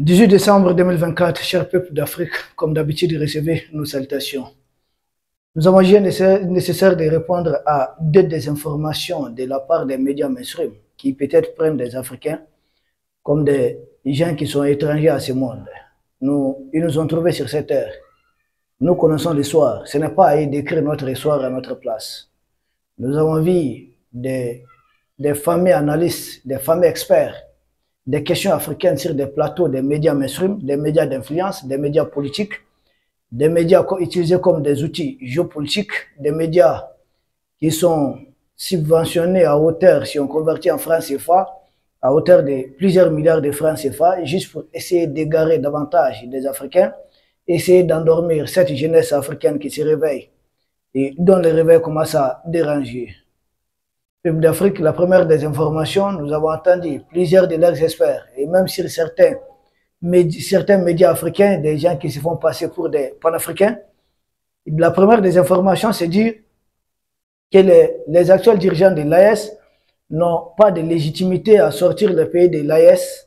18 décembre 2024, cher peuple d'Afrique, comme d'habitude, recevez nos salutations. Nous avons jugé nécessaire de répondre à deux désinformations de la part des médias mainstream qui peut-être prennent des Africains comme des gens qui sont étrangers à ce monde. Ils nous ont trouvés sur cette terre. Nous connaissons l'histoire. Ce n'est pas à eux d'écrire notre histoire à notre place. Nous avons vu des fameux analystes, des fameux experts, des questions africaines sur des plateaux des médias mainstream, des médias d'influence, des médias politiques, des médias utilisés comme des outils géopolitiques, des médias qui sont subventionnés à hauteur, si on convertit en francs CFA, à hauteur de plusieurs milliards de francs CFA, juste pour essayer d'égarer davantage des Africains, essayer d'endormir cette jeunesse africaine qui se réveille et dont le réveil commence à déranger. Peuple d'Afrique, la première des informations, nous avons entendu plusieurs de leurs experts, et même sur certains médias africains, des gens qui se font passer pour des panafricains. La première des informations, c'est dire que les actuels dirigeants de l'AES n'ont pas de légitimité à sortir le pays de l'AES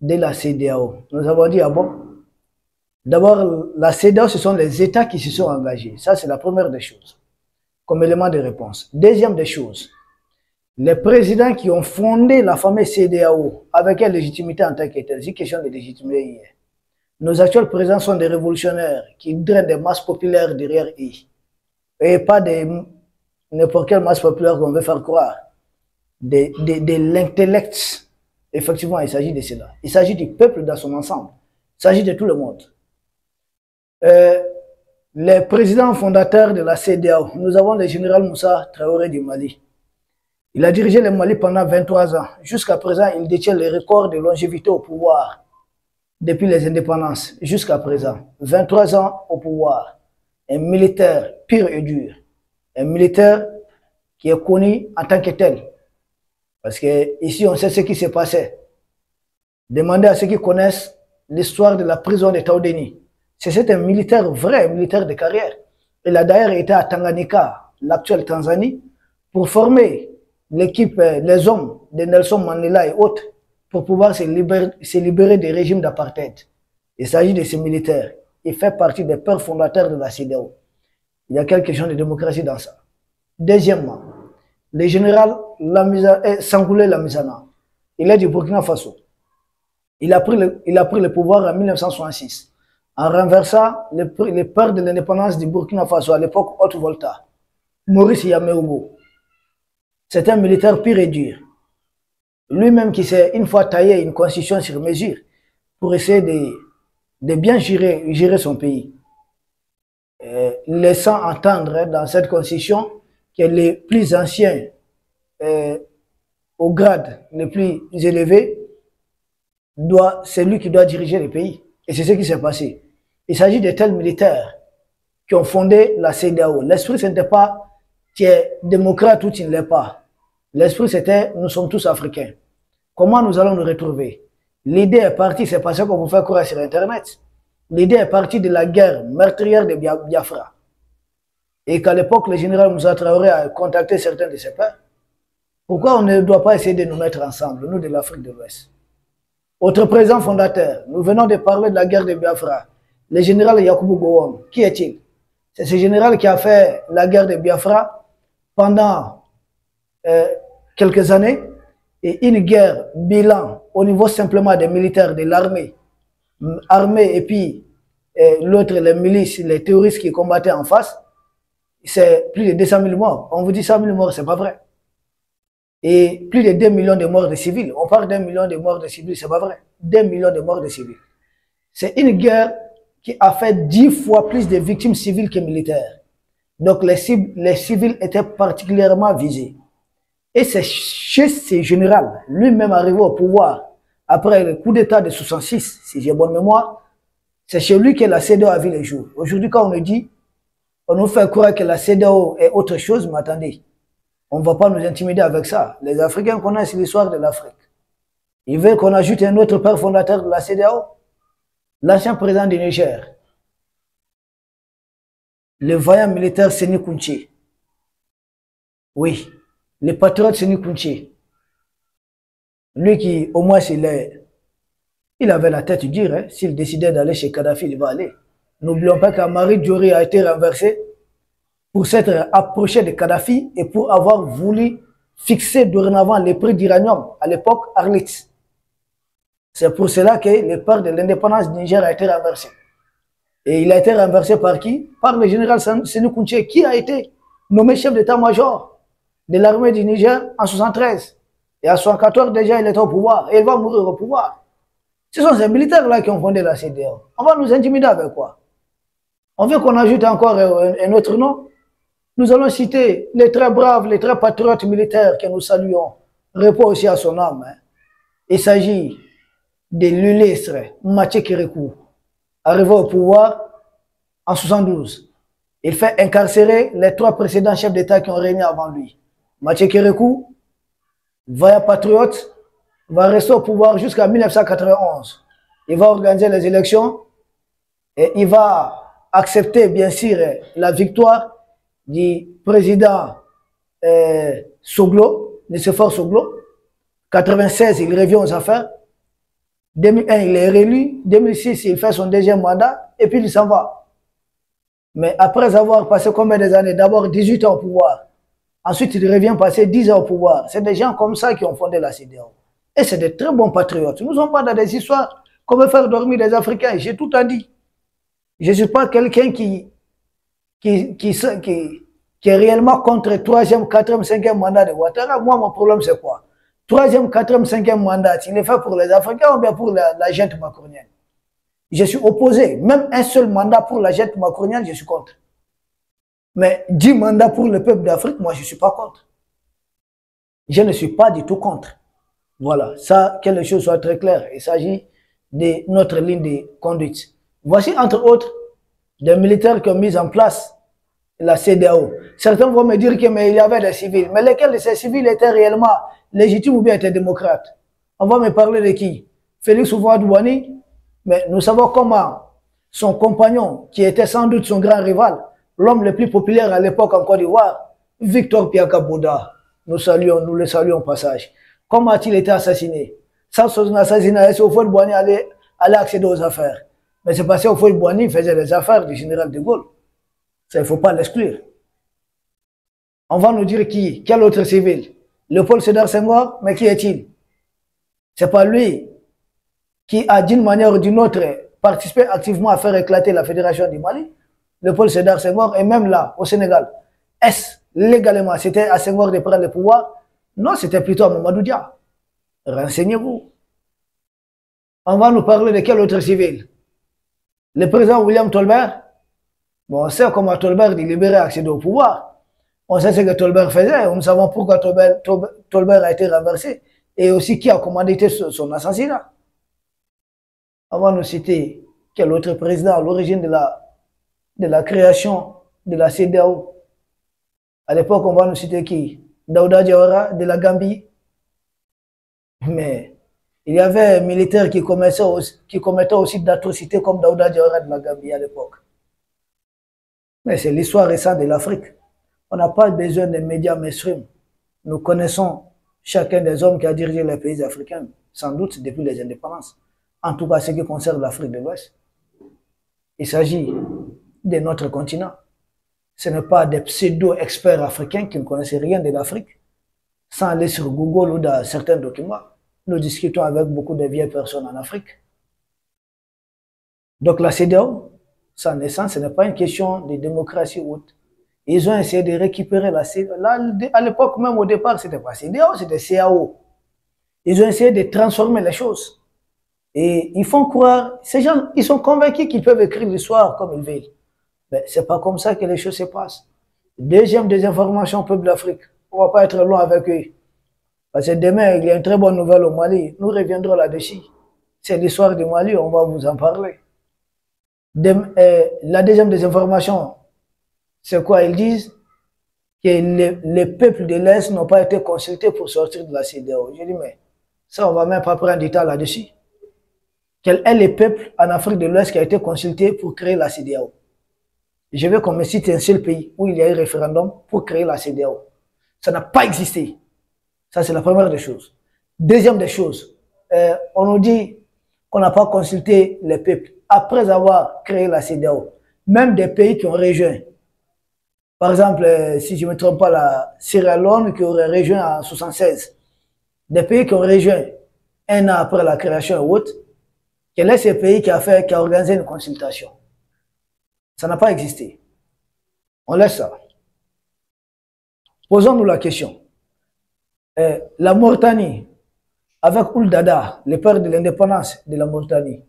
de la CEDEAO. Nous avons dit, ah bon? D'abord, la CEDEAO, ce sont les États qui se sont engagés. Ça, c'est la première des choses, comme élément de réponse. Deuxième des choses, les présidents qui ont fondé la fameuse CEDEAO avec une légitimité en tant que telle, c'est une question de légitimité hier. Nos actuels présidents sont des révolutionnaires qui drainent des masses populaires derrière eux. Et pas n'importe quelle masse populaire qu'on veut faire croire. De l'intellect. Effectivement, il s'agit de cela. Il s'agit du peuple dans son ensemble. Il s'agit de tout le monde. Les présidents fondateurs de la CEDEAO, nous avons le général Moussa Traoré du Mali. Il a dirigé le Mali pendant 23 ans. Jusqu'à présent, il détient le record de longévité au pouvoir depuis les indépendances. Jusqu'à présent, 23 ans au pouvoir. Un militaire pur et dur. Un militaire qui est connu en tant que tel. Parce que ici, on sait ce qui s'est passé. Demandez à ceux qui connaissent l'histoire de la prison de Taoudéni. C'est un militaire vrai, un militaire de carrière. Il a d'ailleurs été à Tanganyika, l'actuelle Tanzanie, pour former l'équipe, les hommes de Nelson Mandela et autres, pour pouvoir se libérer des régimes d'apartheid. Il s'agit de ces militaires. Il fait partie des pères fondateurs de la CEDEAO. Il y a quelque chose de démocratie dans ça. Deuxièmement, le général Sangoulé Lamizana, il est du Burkina Faso. Il a pris le pouvoir en 1966, en renversant le père de l'indépendance du Burkina Faso, à l'époque Haute-Volta, Maurice Yaméougo. C'est un militaire pur et dur. Lui-même qui s'est une fois taillé une constitution sur mesure pour essayer de bien gérer son pays. Laissant entendre dans cette constitution que les plus anciens, au grade les plus élevés, c'est lui qui doit diriger le pays. Et c'est ce qui s'est passé. Il s'agit de tels militaires qui ont fondé la CEDEAO. L'esprit, ce n'était pas tu es démocrate ou tu ne l'es pas. L'esprit, c'était nous sommes tous africains. Comment nous allons nous retrouver? L'idée est partie, c'est pas ça qu'on vous fait croire sur Internet. L'idée est partie de la guerre meurtrière de Biafra. Et qu'à l'époque, le général Moussa Traoré a contacté certains de ses pairs. Pourquoi on ne doit pas essayer de nous mettre ensemble, nous de l'Afrique de l'Ouest? Autre président fondateur, nous venons de parler de la guerre de Biafra. Le général Yakubu Gowon, qui est-il? C'est ce général qui a fait la guerre de Biafra pendant quelques années, et une guerre bilan au niveau simplement des militaires de l'armée, et puis l'autre, les milices, les terroristes qui combattaient en face, c'est plus de 200 000 morts. On vous dit 100 000 morts, c'est pas vrai. Et plus de 2 millions de morts de civils. On parle d'1 million de morts de civils, c'est pas vrai. 2 millions de morts de civils. C'est une guerre qui a fait 10 fois plus de victimes civiles que militaires. Donc les civils étaient particulièrement visés. Et c'est chez ce général, lui-même arrivé au pouvoir, après le coup d'État de 66, si j'ai bonne mémoire, c'est chez lui que la CEDEAO a vu le jour. Aujourd'hui, quand on nous dit, on nous fait croire que la CEDEAO est autre chose, mais attendez, on ne va pas nous intimider avec ça. Les Africains connaissent l'histoire de l'Afrique. Ils veulent qu'on ajoute un autre père fondateur de la CEDEAO, l'ancien président du Niger, le vaillant militaire Séni Kounché. Oui. Le patriote Séni Kounché, lui qui, au moins, Il avait la tête dure, hein. S'il décidait d'aller chez Kadhafi, il va aller. N'oublions pas qu'Amari Diori a été renversé pour s'être approché de Kadhafi et pour avoir voulu fixer dorénavant les prix d'uranium, à l'époque Arlit. C'est pour cela que le père de l'indépendance du Niger a été renversé. Et il a été renversé par qui? Par le général Sénou Kounché, qui a été nommé chef d'état-major de l'armée du Niger en 1973. Et en 1974, déjà, il était au pouvoir. Et il va mourir au pouvoir. Ce sont ces militaires-là qui ont fondé la CEDEAO. On va nous intimider avec quoi? On veut qu'on ajoute encore un autre nom. Nous allons citer les très braves, les très patriotes militaires que nous saluons. Repos aussi à son âme. Hein. Il s'agit de l'illustre Mathieu Kérékou, arrivé au pouvoir en 1972. Il fait incarcérer les 3 précédents chefs d'État qui ont régné avant lui. Mathieu Kérékou, vaillant patriote, va rester au pouvoir jusqu'à 1991. Il va organiser les élections et il va accepter, bien sûr, la victoire du président Soglo, Nicéphore Soglo. 1996, il revient aux affaires. 2001, il est réélu. 2006, il fait son deuxième mandat et puis il s'en va. Mais après avoir passé combien d'années? D'abord 18 ans au pouvoir. Ensuite, il revient passer 10 ans au pouvoir. C'est des gens comme ça qui ont fondé la CEDEAO. Et c'est des très bons patriotes. Nous ne sommes pas dans des histoires qu'on veut faire dormir les Africains. J'ai tout à dit. Je ne suis pas quelqu'un qui est réellement contre le 3e, 4e, 5e mandat de Ouattara. Moi, mon problème, c'est quoi? 3e, 4e, 5e mandat, il est fait pour les Africains ou bien pour la junte macronienne? Je suis opposé. Même un seul mandat pour la junte macronienne, je suis contre. Mais 10 mandats pour le peuple d'Afrique, moi, je ne suis pas contre. Je ne suis pas du tout contre. Voilà, ça, que les choses soient très claires. Il s'agit de notre ligne de conduite. Voici, entre autres, des militaires qui ont mis en place la CEDEAO. Certains vont me dire qu'il y avait des civils. Mais lesquels de ces civils étaient réellement légitimes ou bien étaient démocrates? On va me parler de qui? Félix Houphouët-Boigny. Mais nous savons comment son compagnon, qui était sans doute son grand rival, l'homme le plus populaire à l'époque en Côte d'Ivoire, Victor Piaka Bouda, nous le saluons au passage. Comment a-t-il été assassiné? Sans son assassinat, Houphouët-Boigny allait accéder aux affaires. Mais c'est parce que Houphouët-Boigny faisait les affaires du général de Gaulle. Ça, il ne faut pas l'exclure. On va nous dire qui? Quel autre civil? Léopold Sédar Senghor, mais qui est-il? C'est pas lui qui a d'une manière ou d'une autre participé activement à faire éclater la Fédération du Mali. Léopold Sédar Senghor est même là, au Sénégal. Est-ce légalement, c'était à Senghor de prendre le pouvoir? Non, c'était plutôt à Mamadou Dia. Renseignez-vous. On va nous parler de quel autre civil? Le président William Tolbert. Bon, on sait comment Tolbert délibérait accéder au pouvoir. On sait ce que Tolbert faisait. Nous savons pourquoi Tolbert a été renversé. Et aussi qui a commandité son assassinat. On va nous citer quel autre président à l'origine de la création de la CEDEAO. À l'époque, on va nous citer qui? Daouda Diawara de la Gambie. Mais il y avait un militaire qui commettait aussi d'atrocités comme Daouda Diawara de la Gambie à l'époque. Mais c'est l'histoire récente de l'Afrique. On n'a pas besoin des médias mainstream. Nous connaissons chacun des hommes qui a dirigé les pays africains, sans doute depuis les indépendances. En tout cas, ce qui concerne l'Afrique de l'Ouest. Il s'agit de notre continent. Ce n'est pas des pseudo-experts africains qui ne connaissent rien de l'Afrique. Sans aller sur Google ou dans certains documents, nous discutons avec beaucoup de vieilles personnes en Afrique. Donc la CEDEAO, sa naissance, ce n'est pas une question de démocratie ou autre. Ils ont essayé de récupérer la CEDEAO. À l'époque, même au départ, ce n'était pas CEDEAO, c'était CAO. Ils ont essayé de transformer les choses. Et ils font croire, ces gens, ils sont convaincus qu'ils peuvent écrire l'histoire comme ils veulent. Mais ce n'est pas comme ça que les choses se passent. Deuxième désinformation au peuple d'Afrique. On ne va pas être loin avec eux. Parce que demain, il y a une très bonne nouvelle au Mali. Nous reviendrons là-dessus. C'est l'histoire du Mali, on va vous en parler. La deuxième désinformation, c'est quoi? Ils disent que les peuples de l'Est n'ont pas été consultés pour sortir de la CEDEAO. Je dis, mais ça, on ne va même pas prendre du temps là-dessus. Quel est le peuple en Afrique de l'Ouest qui a été consulté pour créer la CEDEAO? Je veux qu'on me cite un seul pays où il y a eu un référendum pour créer la CEDEAO. Ça n'a pas existé. Ça, c'est la première des choses. Deuxième des choses, on nous dit, qu'on n'a pas consulté les peuples après avoir créé la CEDEAO. Même des pays qui ont rejoint. Par exemple, si je ne me trompe pas, la Sierra Leone qui aurait rejoint en 1976. Des pays qui ont rejoint un an après la création et autres. Quel est ce pays qui a organisé une consultation? Ça n'a pas existé. On laisse ça. Posons-nous la question. La Mauritanie, avec Ould Daddah, le père de l'indépendance de la Mauritanie,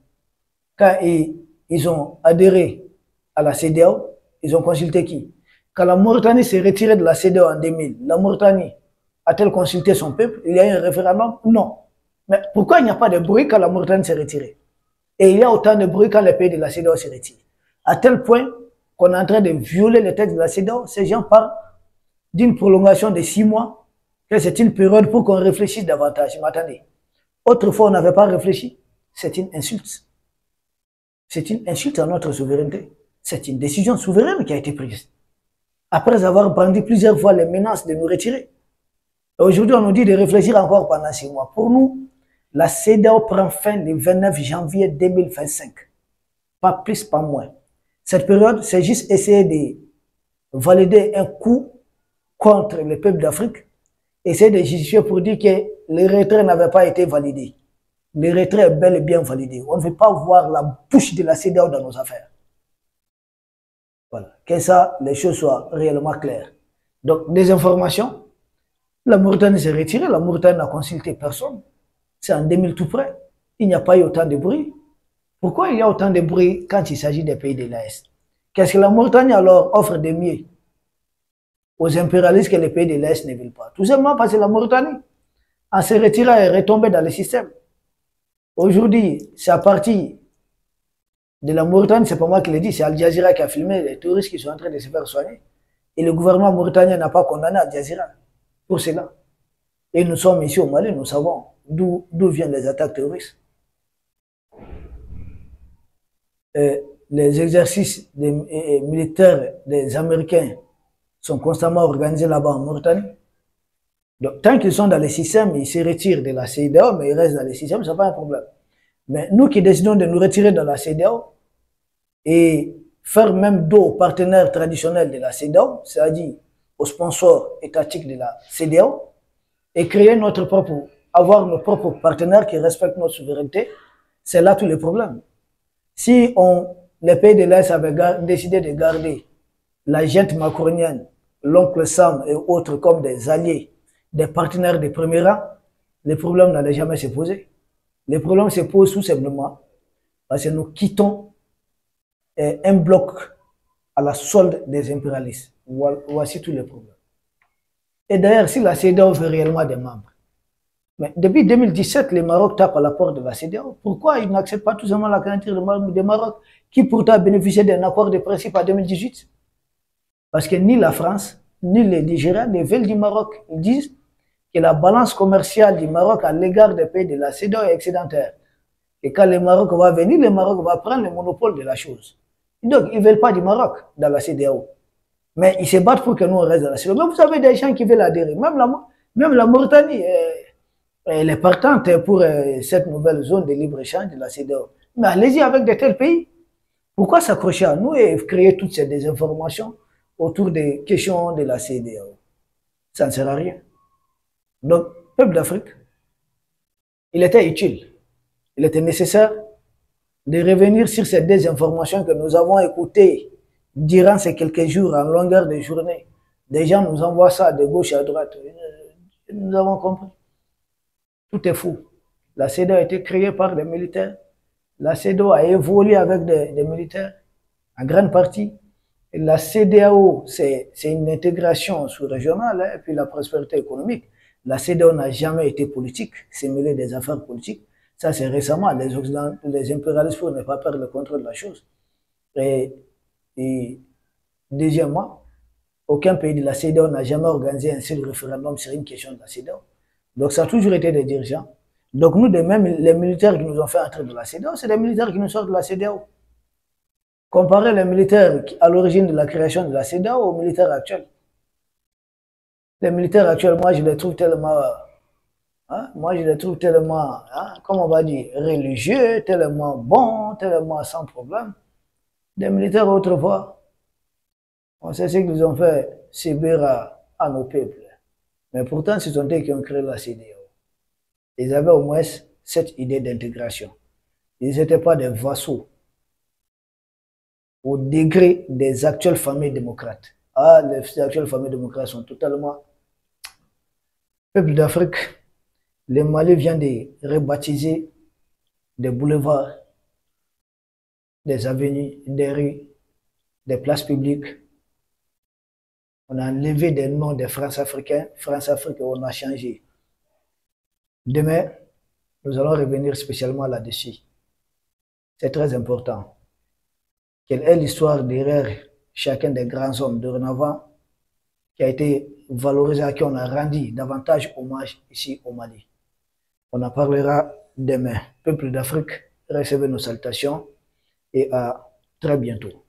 quand ils ont adhéré à la CEDEAO, ils ont consulté qui? Quand la Mauritanie s'est retirée de la CEDEAO en 2000, la Mauritanie a-t-elle consulté son peuple? Il y a eu un référendum? Non. Mais pourquoi il n'y a pas de bruit quand la Mauritanie s'est retirée? Et il y a autant de bruit quand les pays de la CEDEAO se retirent. À tel point qu'on est en train de violer les textes de la CEDEAO. Ces gens parlent d'une prolongation de 6 mois, que c'est une période pour qu'on réfléchisse davantage. Mais attendez, autrefois on n'avait pas réfléchi. C'est une insulte. C'est une insulte à notre souveraineté. C'est une décision souveraine qui a été prise. Après avoir brandi plusieurs fois les menaces de nous retirer. Aujourd'hui, on nous dit de réfléchir encore pendant 6 mois. Pour nous, la CEDEAO prend fin le 29 janvier 2025. Pas plus, pas moins. Cette période, c'est juste essayer de valider un coup contre le peuple d'Afrique, essayer de justifier pour dire que le retrait n'avait pas été validé. Le retrait est bel et bien validé. On ne veut pas voir la bouche de la CEDEAO dans nos affaires. Voilà. Que ça, les choses soient réellement claires. Donc, des informations. La Mauritanie s'est retirée. La Mauritanie n'a consulté personne. C'est en 2000 tout près. Il n'y a pas eu autant de bruit. Pourquoi il y a autant de bruit quand il s'agit des pays de l'Est? Qu'est-ce que la Mauritanie alors offre de mieux aux impérialistes que les pays de l'Est ne veulent pas? Tout simplement parce que la Mauritanie, en se retirant, est retombée dans le système. Aujourd'hui, c'est à partir de la Mauritanie, c'est pas moi qui l'ai dit, c'est Al Jazeera qui a filmé les touristes qui sont en train de se faire soigner. Et le gouvernement mauritanien n'a pas condamné Al Jazeera pour cela. Et nous sommes ici au Mali, nous savons d'où viennent les attaques terroristes. Les exercices militaires des Américains sont constamment organisés là-bas en Mauritanie. Donc, tant qu'ils sont dans le système, ils se retirent de la CEDEAO, mais ils restent dans le système, ce n'est pas un problème. Mais nous qui décidons de nous retirer de la CEDEAO et faire même dos aux partenaires traditionnels de la CEDEAO, c'est-à-dire aux sponsors étatiques de la CEDEAO, et créer notre propre, avoir nos propres partenaires qui respectent notre souveraineté, c'est là tous les problèmes. Si les pays de l'Est avaient décidé de garder la junte macronienne, l'oncle Sam et autres comme des alliés, des partenaires de premier rang, les problèmes n'allaient jamais se poser. Les problèmes se posent tout simplement parce que nous quittons un bloc à la solde des impérialistes. Voici tous les problèmes. Et d'ailleurs, si la CEDEAO veut réellement des membres, mais depuis 2017, le Maroc tape à la porte de la CEDEAO. Pourquoi il n'accepte pas tout simplement la candidature du Maroc, qui pourtant a bénéficié d'un accord de principe en 2018? Parce que ni la France, ni les Nigériens ne veulent du Maroc. Ils disent que la balance commerciale du Maroc à l'égard des pays de la CEDEAO est excédentaire. Et quand le Maroc va venir, le Maroc va prendre le monopole de la chose. Donc, ils ne veulent pas du Maroc dans la CEDEAO. Mais ils se battent pour que nous on reste dans la CEDEAO. Mais vous avez des gens qui veulent adhérer. Même la Mauritanie, elle est partante pour cette nouvelle zone de libre-échange de la CEDEAO. Mais allez-y avec de tels pays. Pourquoi s'accrocher à nous et créer toutes ces désinformations autour des questions de la CEDEAO? Ça ne sert à rien. Donc, peuple d'Afrique, il était utile, il était nécessaire de revenir sur ces désinformations que nous avons écoutées durant ces quelques jours en longueur de journée. Des gens nous envoient ça de gauche à droite. Nous avons compris. Tout est fou. La CEDEAO a été créée par des militaires. La CEDEAO a évolué avec des militaires, en grande partie. Et la CEDEAO, c'est une intégration sous-régionale, hein, et puis la prospérité économique. La CEDEAO n'a jamais été politique, c'est mêlé des affaires politiques. Ça, c'est récemment, les impérialistes pour ne pas perdre le contrôle de la chose. Et deuxièmement, aucun pays de la CEDEAO n'a jamais organisé un seul référendum sur une question de la CEDEAO. Donc, ça a toujours été des dirigeants. Donc, nous, de même, les militaires qui nous ont fait entrer de la CEDEAO, c'est des militaires qui nous sortent de la CEDEAO. Comparez les militaires à l'origine de la création de la CEDEAO aux militaires actuels. Les militaires actuels, moi, je les trouve tellement Hein? Moi, je les trouve tellement, hein, comment on va dire, religieux, tellement bons, tellement sans problème. Des militaires autrefois, on sait ce qu'ils ont fait subir à nos peuples. Mais pourtant, ce sont eux qui ont créé la CEDEAO. Ils avaient au moins cette idée d'intégration. Ils n'étaient pas des vassaux au degré des actuelles familles démocrates. Ah, les actuelles familles démocrates sont totalement... Peuple d'Afrique, le Mali vient de rebaptiser des boulevards, des avenues, des rues, des places publiques. On a enlevé des noms des France-Africains. France-Afrique, on a changé. Demain, nous allons revenir spécialement là-dessus. C'est très important. Quelle est l'histoire derrière chacun des grands hommes dorénavant qui a été valorisé, à qui on a rendu davantage hommage ici au Mali. On en parlera demain. Peuple d'Afrique, recevez nos salutations et à très bientôt.